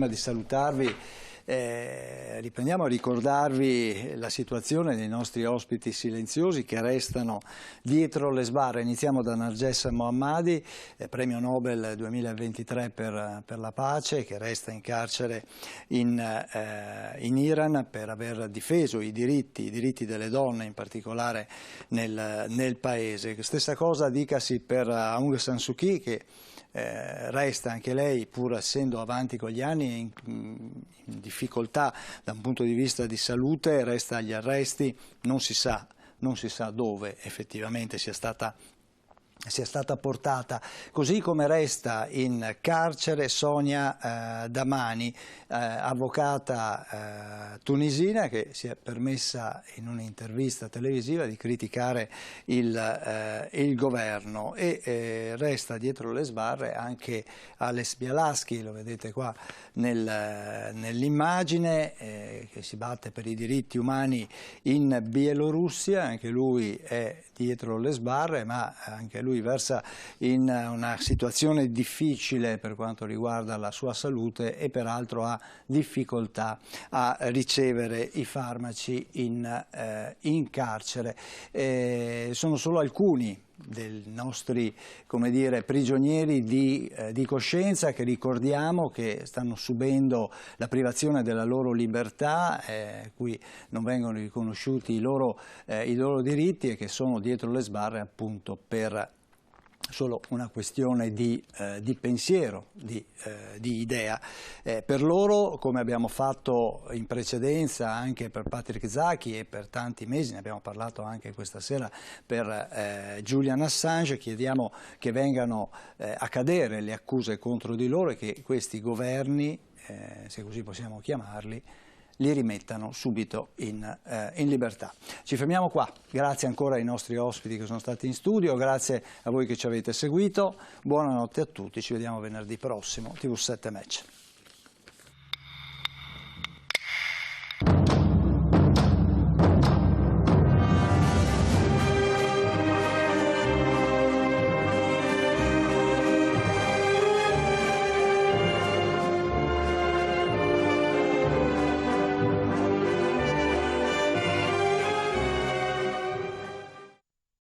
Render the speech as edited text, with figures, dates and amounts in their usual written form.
Prima di salutarvi, riprendiamo a ricordarvi la situazione dei nostri ospiti silenziosi che restano dietro le sbarre. Iniziamo da Narges Mohammadi, premio Nobel 2023 per la pace, che resta in carcere in Iran per aver difeso i diritti delle donne, in particolare nel paese. Stessa cosa dicasi per Aung San Suu Kyi, che resta anche lei, pur essendo avanti con gli anni, in difficoltà da un punto di vista di salute, resta agli arresti, non si sa dove effettivamente sia stata portata, così come resta in carcere Sonia Damani, avvocata tunisina, che si è permessa in un'intervista televisiva di criticare il governo, e resta dietro le sbarre anche Ales Bialatski, lo vedete qua nell'immagine, che si batte per i diritti umani in Bielorussia. Anche lui è dietro le sbarre, ma anche lui versa in una situazione difficile per quanto riguarda la sua salute e peraltro ha difficoltà a ricevere i farmaci in carcere. Sono solo alcuni dei nostri, come dire, prigionieri di coscienza, che ricordiamo che stanno subendo la privazione della loro libertà, cui non vengono riconosciuti i loro diritti, e che sono dietro le sbarre appunto per solo una questione di pensiero, di idea. Per loro, come abbiamo fatto in precedenza anche per Patrick Zaki e per tanti mesi, ne abbiamo parlato anche questa sera per Julian Assange, chiediamo che vengano a cadere le accuse contro di loro e che questi governi, se così possiamo chiamarli, li rimettano subito in libertà. Ci fermiamo qua, grazie ancora ai nostri ospiti che sono stati in studio, grazie a voi che ci avete seguito, buonanotte a tutti, ci vediamo venerdì prossimo, TV7 Match.